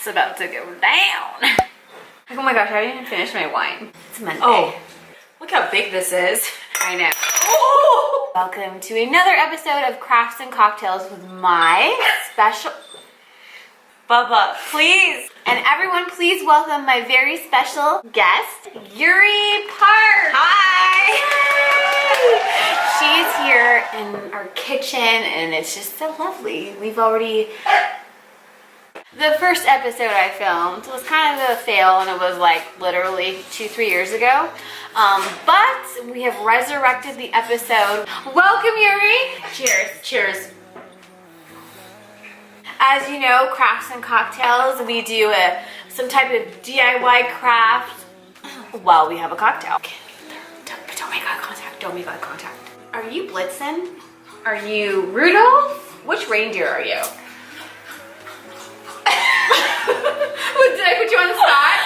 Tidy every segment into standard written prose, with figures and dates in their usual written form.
about to go down. Oh my gosh, I haven't even finished my wine. It's Monday. Oh, look how big this is. I know. Oh! Welcome to another episode of Crafts and Cocktails with my special... Bubba, please. And everyone, please welcome my very special guest, Yuri Park. Hi. She's here in our kitchen and it's just so lovely. We've already... The first episode I filmed was kind of a fail and it was like literally 2-3 years ago. But we have resurrected the episode. Welcome, Yuri. Cheers. Cheers. As you know, Crafts and Cocktails, we do some type of DIY craft while we have a cocktail. Don't make eye contact. Don't make eye contact. Are you Blitzen? Are you Rudolph? Which reindeer are you? Did I put you on the spot?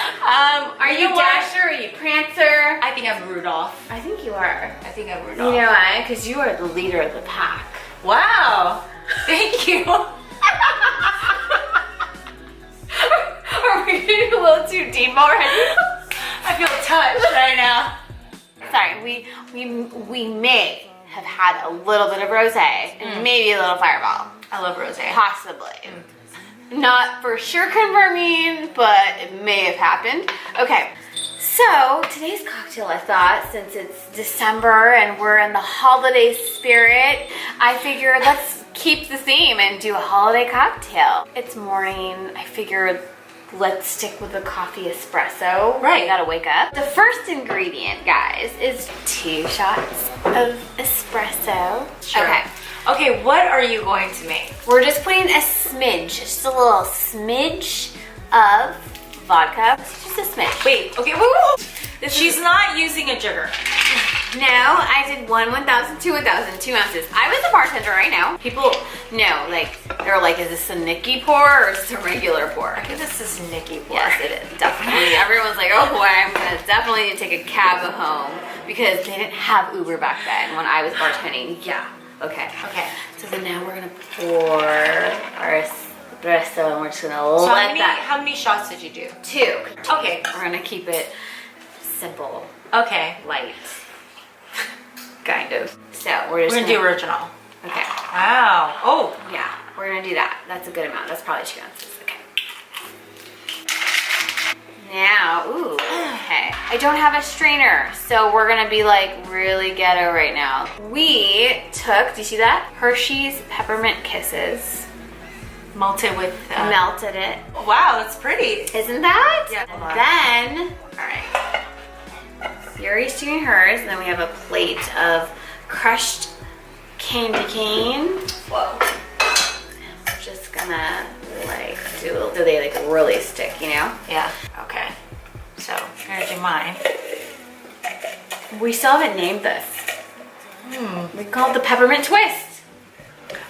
Are you Dasher? Are you Prancer? I think I'm Rudolph. I think you are. I think I'm Rudolph. You know why? Because you are the leader of the pack. Wow. Thank you. Are we getting a little too deep already? I feel touched right now. Sorry, we may have had a little bit of rosé and maybe a little Fireball. I love rosé. Possibly. Not for sure confirming, but it may have happened. Okay, so today's cocktail, I thought, since it's December and we're in the holiday spirit, I figured let's keep the theme and do a holiday cocktail. It's morning. I figured let's stick with the coffee espresso. Right. You gotta wake up. The first ingredient, guys, is 2 shots of espresso. Sure. Okay. Okay, what are you going to make? We're just putting a smidge, just a little smidge of vodka. Just a smidge. Wait, okay, wait. She's not using a jigger. No, I did 1,000, 2,000, 2 ounces. I was a bartender, I know. People know, like, they're like, is this a Nikki pour or is this a regular pour? I think this is Nikki pour. Yes, it is, definitely. Everyone's like, oh boy, I'm gonna definitely need to take a cab home because they didn't have Uber back then when I was bartending. Yeah, okay. Okay. So then now we're gonna pour our espresso and we're just gonna So let that. how many shots did you do? 2. Okay. We're gonna keep it simple, Okay. light, kind of. So we're just We're gonna do original. Okay. Wow. Oh. Yeah, we're gonna do that. That's a good amount. That's probably 2 ounces. Okay. Now, ooh, okay. I don't have a strainer, so we're gonna be like really ghetto right now. We took, do you see that? Hershey's Peppermint Kisses. Melted with... Melted it. Wow, that's pretty. Isn't that? Yeah. And then, all right. Yuri's doing hers, and then we have a plate of crushed candy cane. Whoa. We're just gonna like do they like really stick, you know? Yeah. Okay. So, I'm gonna do mine. We still haven't named this. We call it the Peppermint Twist.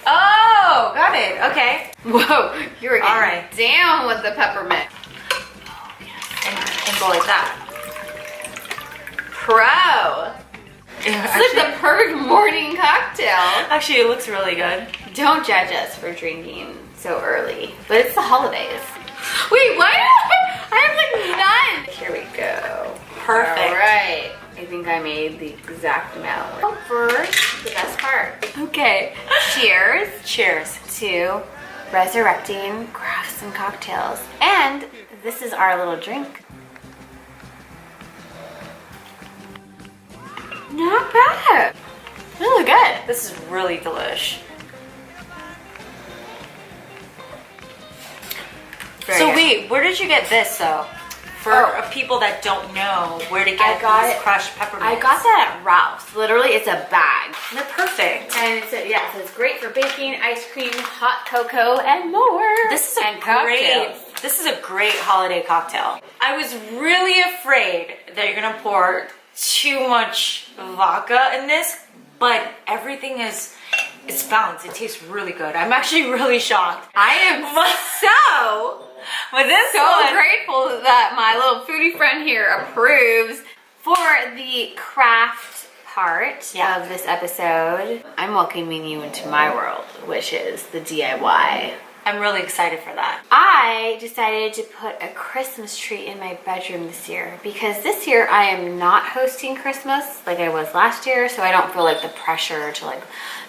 Oh, got it. Okay. Whoa, you were getting All right. down with the peppermint. And go like that. Pro. It's like the perfect morning cocktail. Actually, it looks really good. Don't judge us for drinking so early, but it's the holidays. Wait, what? I have like none. Here we go. Perfect. All right. I think I made the exact amount. Oh, first, the best part. Okay. Cheers. Cheers. To resurrecting crafts and cocktails. And this is our little drink. Not bad. Really good. This is really delish. Very So good. wait, where did you get this though? For people that don't know where to get these crushed peppermints. I got that at Ralph's. Literally, it's a bag. They're perfect. And it's so it's great for baking, ice cream, hot cocoa, and more. This is a cocktails. This is a great holiday cocktail. I was really afraid that you're gonna pour too much vodka in this, but everything is it's balanced. It tastes really good. I'm actually really shocked. I am so With this so one, grateful that my little foodie friend here approves. For the craft part of this episode, I'm welcoming you into my world, which is the DIY I'm really excited for that. I decided to put a Christmas tree in my bedroom this year because this year I am not hosting Christmas like I was last year, so I don't feel like the pressure to like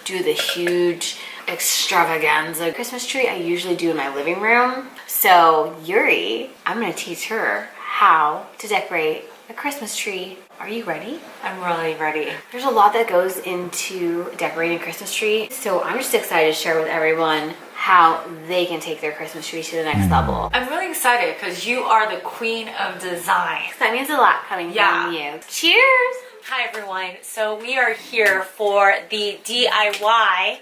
do the huge extravaganza Christmas tree I usually do in my living room. So Yuri, I'm gonna teach her how to decorate a Christmas tree. Are you ready? I'm really ready. There's a lot that goes into decorating a Christmas tree, so I'm just excited to share with everyone how they can take their Christmas tree to the next level. I'm really excited because you are the queen of design. That means a lot coming from you. Cheers! Hi everyone. So we are here for the DIY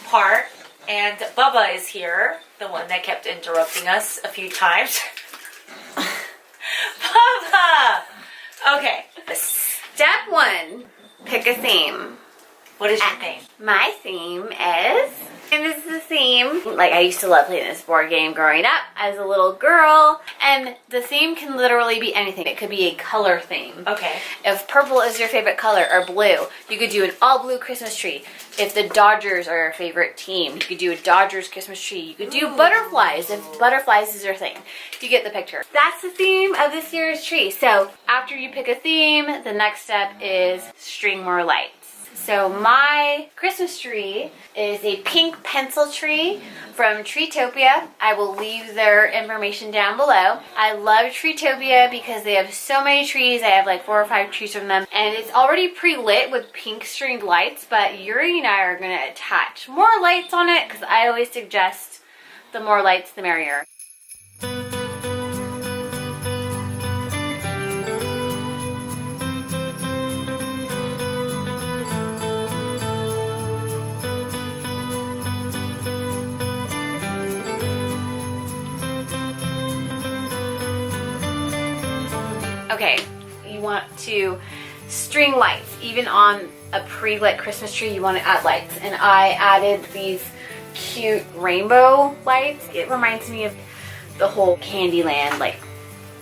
part, and Bubba is here, the one that kept interrupting us a few times. Bubba! Okay. Step 1, pick a theme. What is your theme? My theme is, and this is the theme, like I used to love playing this board game growing up as a little girl, and the theme can literally be anything. It could be a color theme. Okay. If purple is your favorite color, or blue, you could do an all blue Christmas tree. If the Dodgers are your favorite team, you could do a Dodgers Christmas tree. You could do butterflies if butterflies is your thing. You get the picture. That's the theme of this year's tree. So after you pick a theme, the next step is string more lights. So my Christmas tree is a pink pencil tree from Treetopia. I will leave their information down below. I love Treetopia because they have so many trees. I have like 4 or 5 trees from them. And it's already pre-lit with pink stringed lights, but Yuri and I are going to attach more lights on it because I always suggest the more lights, the merrier. Okay, you want to string lights. Even on a pre-lit Christmas tree, you want to add lights. And I added these cute rainbow lights. It reminds me of the whole Candyland like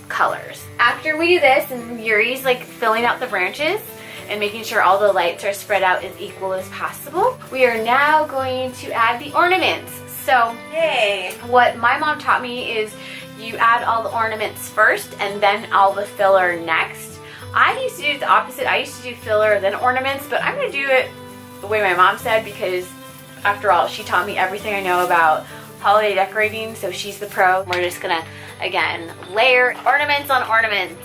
colors. After we do this, and Yuri's like filling out the branches and making sure all the lights are spread out as equal as possible, we are now going to add the ornaments. So, Yay! What my mom taught me is you add all the ornaments first and then all the filler next. I used to do the opposite. I used to do filler then ornaments, but I'm going to do it the way my mom said because after all, she taught me everything I know about holiday decorating, so she's the pro. We're just going to, again, layer ornaments on ornaments.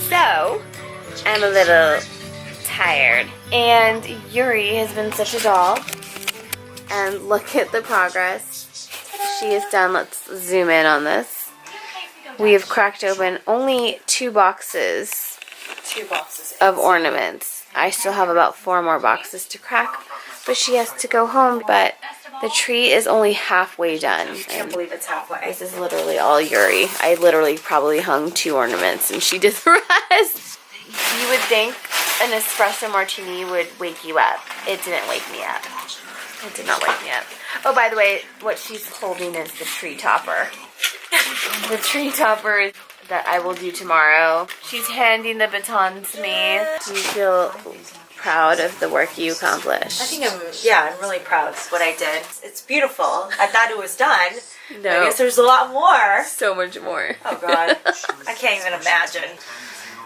So, I'm a little tired, and Yuri has been such a doll, and look at the progress she has done. Let's zoom in on this. We have cracked open only 2 boxes of ornaments. I still have about 4 more boxes to crack, but she has to go home, but the tree is only halfway done. I can't believe it's halfway. This is literally all Yuri. I literally probably hung 2 ornaments and she did the rest. You would think an espresso martini would wake you up. It didn't wake me up. It did not wake me up. Oh, by the way, what she's holding is the tree topper. The tree topper that I will do tomorrow. She's handing the baton to me. Do you feel proud of the work you accomplished? I think I'm really proud of what I did. It's beautiful. I thought it was done. No. I guess there's a lot more. So much more. Oh God. I can't even imagine.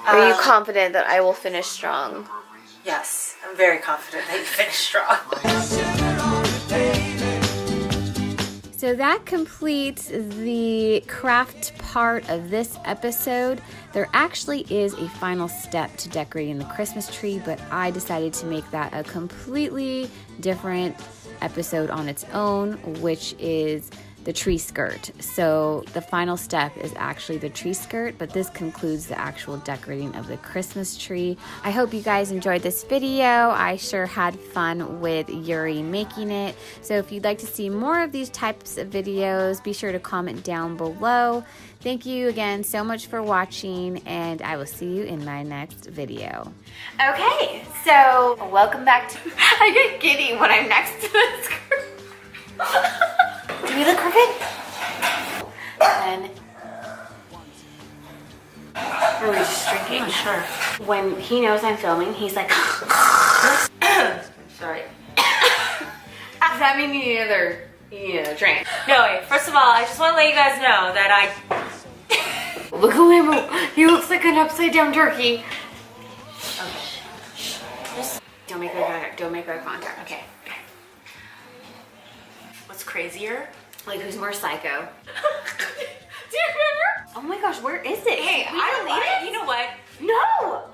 Are you confident that I will finish strong? Yes, I'm very confident that you finish strong. So that completes the craft part of this episode. There actually is a final step to decorating the Christmas tree, but I decided to make that a completely different episode on its own, which is the tree skirt. So the final step is actually the tree skirt, but this concludes the actual decorating of the Christmas tree. I hope you guys enjoyed this video. I sure had fun with Yuri making it. So if you'd like to see more of these types of videos, be sure to comment down below. Thank you again so much for watching, and I will see you in my next video. Okay, so welcome back to... I get giddy when I'm next to the skirt. Do we look crooked? And drinking. Oh, sure. When he knows I'm filming, he's like, Sorry. does that mean you need another drink? No, wait. First of all, I just want to let you guys know that Look at him. He looks like an upside down turkey. Don't make eye contact. Okay. What's crazier? Like, who's more psycho? Do you remember? Oh my gosh, where is it? Hey, We deleted it? you know what? No!